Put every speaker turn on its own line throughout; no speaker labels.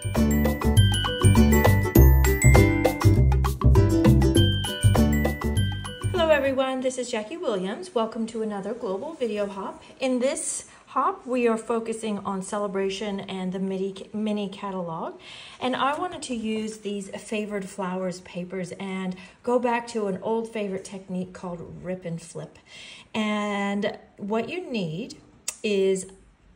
Hello everyone, this is Jackie Williams. Welcome to another Global Video Hop. In this hop, we are focusing on Celebration and the mini catalog. And I wanted to use these Favored Flowers papers and go back to an old favorite technique called rip and flip. And what you need is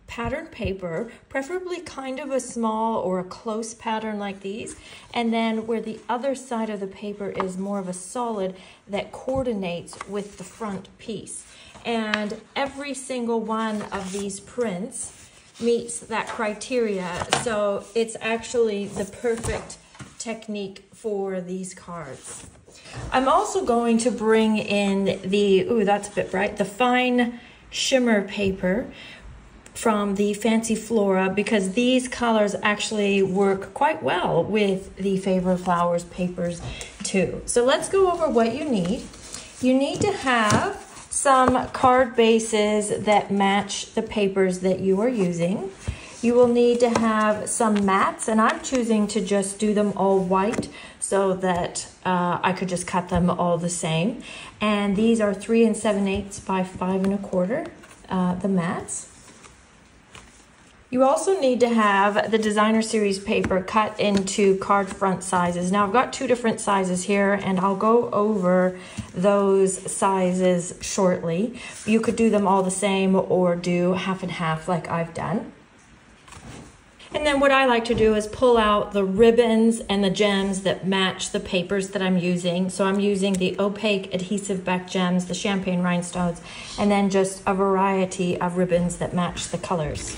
patterned paper, preferably kind of a small or a close pattern like these, and then where the other side of the paper is more of a solid that coordinates with the front piece. And every single one of these prints meets that criteria, so it's actually the perfect technique for these cards. I'm also going to bring in the, ooh, that's a bit bright, the fine shimmer paper from the Fancy Flora, because these colors actually work quite well with the Favored Flowers papers too. So let's go over what you need. You need to have some card bases that match the papers that you are using. You will need to have some mats, and I'm choosing to just do them all white so that I could just cut them all the same. And these are 3 7/8 by 5 1/4, the mats. You also need to have the Designer Series paper cut into card front sizes. Now I've got 2 different sizes here, and I'll go over those sizes shortly. You could do them all the same or do half and half like I've done. And then what I like to do is pull out the ribbons and the gems that match the papers that I'm using. So I'm using the opaque adhesive back gems, the champagne rhinestones, and then just a variety of ribbons that match the colors.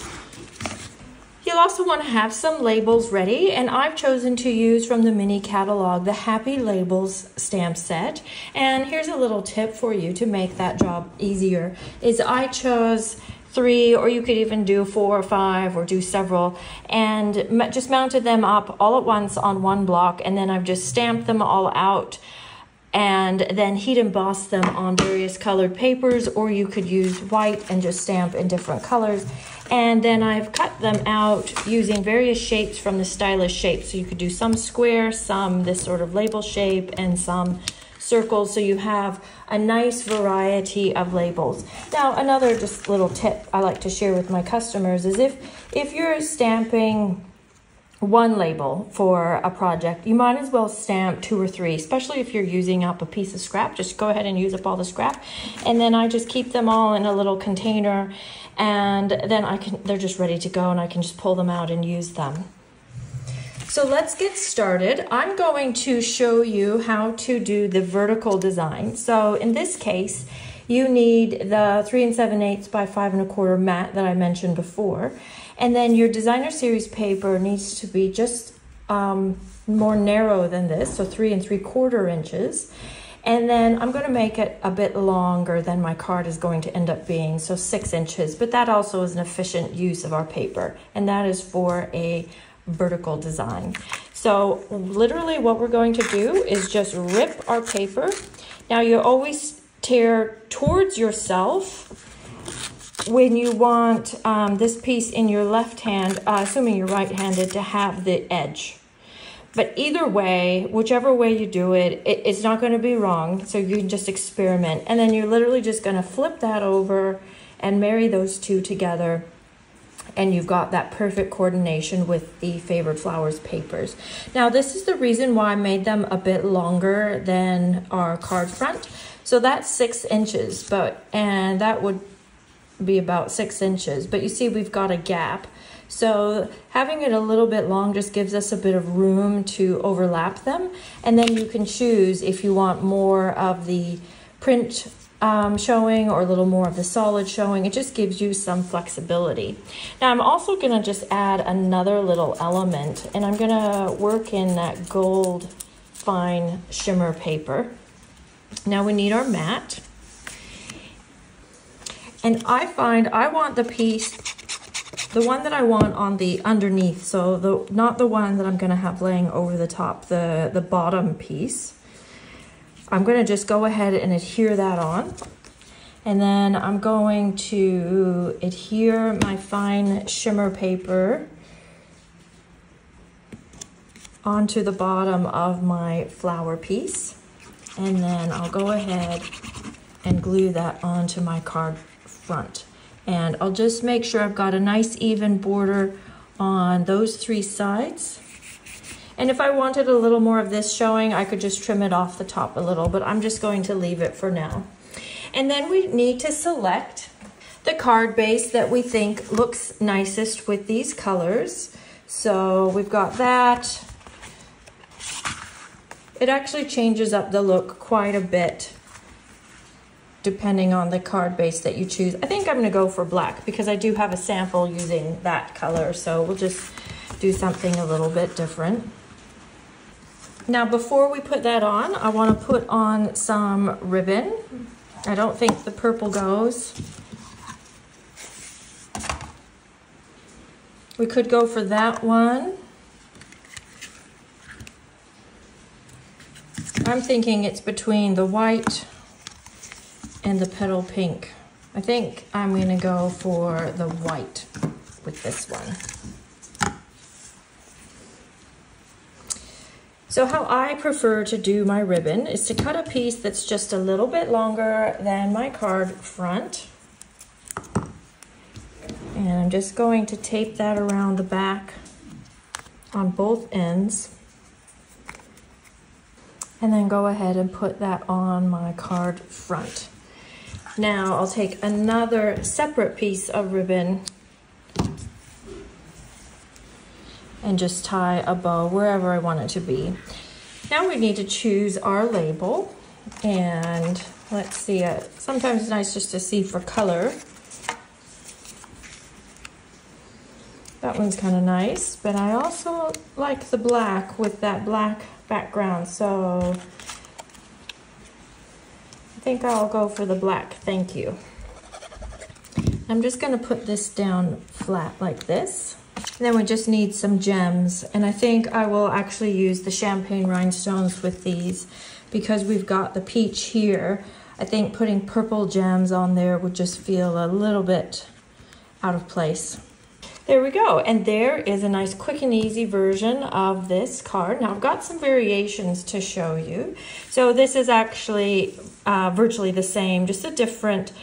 You'll also want to have some labels ready, and I've chosen to use from the mini catalog the Happy Labels stamp set. And here's a little tip for you to make that job easier, is I chose 3, or you could even do 4 or 5 or do several, and just mounted them up all at once on one block, and then I've just stamped them all out and then heat emboss them on various colored papers, or you could use white and just stamp in different colors. And then I've cut them out using various shapes from the Stylish Shapes. So you could do some square, some this sort of label shape, and some circles, so you have a nice variety of labels. Now, another just little tip I like to share with my customers is if you're stamping one label for a project, you might as well stamp 2 or 3, especially if you're using up a piece of scrap. Just go ahead and use up all the scrap, and then I just keep them all in a little container, and then they're just ready to go, and I can just pull them out and use them. So let's get started. I'm going to show you how to do the vertical design. So in this case, you need the 3 7/8 by 5 1/4 mat that I mentioned before. And then your Designer Series paper needs to be just more narrow than this, so 3 3/4 inches. And then I'm going to make it a bit longer than my card is going to end up being, so 6 inches. But that also is an efficient use of our paper, and that is for a vertical design. So literally what we're going to do is just rip our paper. Now you always tear towards yourself when you want this piece in your left hand, assuming you're right-handed, to have the edge. But either way, whichever way you do it, it's not going to be wrong, so you can just experiment. And then you're literally just going to flip that over and marry those two together, and you've got that perfect coordination with the Favored Flowers papers. Now, this is the reason why I made them a bit longer than our card front. So that's 6 inches, and that would be about 6 inches. But you see, we've got a gap. So having it a little bit long just gives us a bit of room to overlap them. And then you can choose if you want more of the print showing or a little more of the solid showing. It just gives you some flexibility. Now I'm also going to just add another little element, and I'm going to work in that gold fine shimmer paper. Now we need our mat, and I find I want the piece, the one that I want on the underneath, so not the one that I'm going to have laying over the top, the bottom piece. I'm going to just go ahead and adhere that on. And then I'm going to adhere my fine shimmer paper onto the bottom of my flower piece. And then I'll go ahead and glue that onto my card front. And I'll just make sure I've got a nice even border on those 3 sides. And if I wanted a little more of this showing, I could just trim it off the top a little, but I'm just going to leave it for now. And then we need to select the card base that we think looks nicest with these colors. So we've got that. It actually changes up the look quite a bit depending on the card base that you choose. I think I'm gonna go for black because I do have a sample using that color, so we'll just do something a little bit different. Now before we put that on, I wanna put on some ribbon. I don't think the purple goes. We could go for that one. I'm thinking it's between the white and the petal pink. I think I'm gonna go for the white with this one. So how I prefer to do my ribbon is to cut a piece that's just a little bit longer than my card front. And I'm just going to tape that around the back on both ends. And then go ahead and put that on my card front. Now I'll take another separate piece of ribbon and just tie a bow wherever I want it to be. Now we need to choose our label, and let's see, sometimes it's nice just to see for color. That one's kind of nice, but I also like the black with that black background, so I think I'll go for the black, thank you. I'm just gonna put this down flat like this. And then we just need some gems, and I think I will actually use the champagne rhinestones with these because we've got the peach here. I think putting purple gems on there would just feel a little bit out of place. There we go, and there is a nice quick and easy version of this card. Now I've got some variations to show you. So this is actually virtually the same, just a different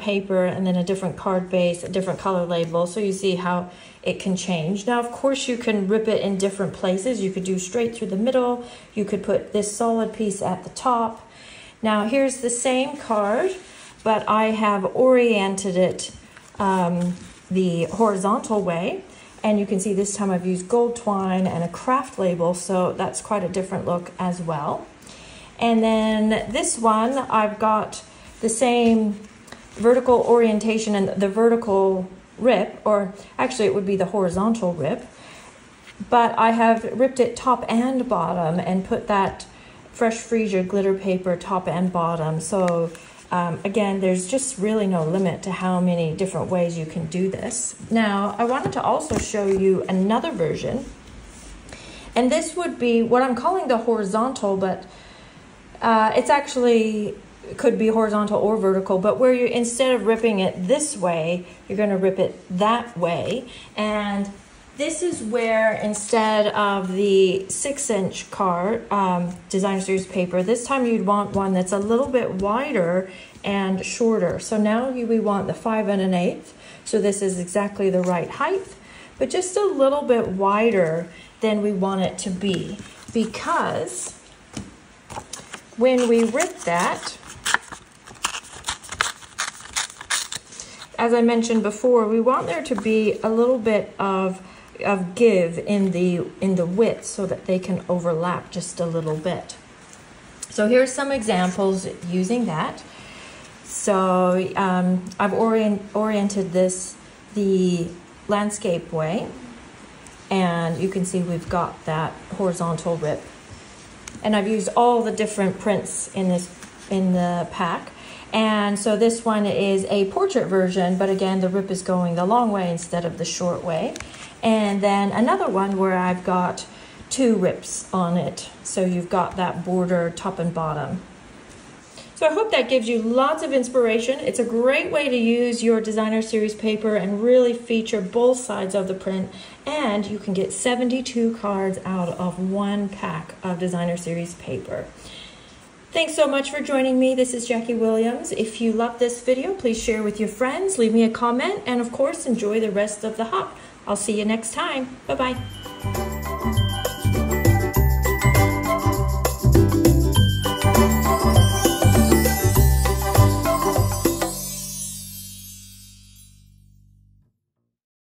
paper and then a different card base, a different color label, so you see how it can change. Now of course you can rip it in different places. You could do straight through the middle, you could put this solid piece at the top. Now here's the same card, but I have oriented it the horizontal way, and you can see this time I've used gold twine and a craft label, so that's quite a different look as well. And then this one I've got the same vertical orientation and the vertical rip, or actually it would be the horizontal rip, but I have ripped it top and bottom and put that Fresh Freesia glitter paper top and bottom. So again, there's just really no limit to how many different ways you can do this. Now, I wanted to also show you another version, and this would be what I'm calling the horizontal, but it's actually could be horizontal or vertical, but where you, instead of ripping it this way, you're going to rip it that way. And this is where, instead of the 6-inch card, Designer Series paper, this time you'd want one that's a little bit wider and shorter. So now we want the 5 1/8. So this is exactly the right height, but just a little bit wider than we want it to be, because when we rip that, as I mentioned before, we want there to be a little bit of give in the width so that they can overlap just a little bit. So here's some examples using that. So I've oriented this the landscape way, and you can see we've got that horizontal rip. And I've used all the different prints in the pack. And so this one is a portrait version, but again, the rip is going the long way instead of the short way. And then another one where I've got 2 rips on it. So you've got that border top and bottom. So I hope that gives you lots of inspiration. It's a great way to use your designer series paper and really feature both sides of the print. And you can get 72 cards out of one pack of designer series paper. Thanks so much for joining me. This is Jackie Williams. If you love this video, please share with your friends, leave me a comment, and of course, enjoy the rest of the hop. I'll see you next time. Bye-bye.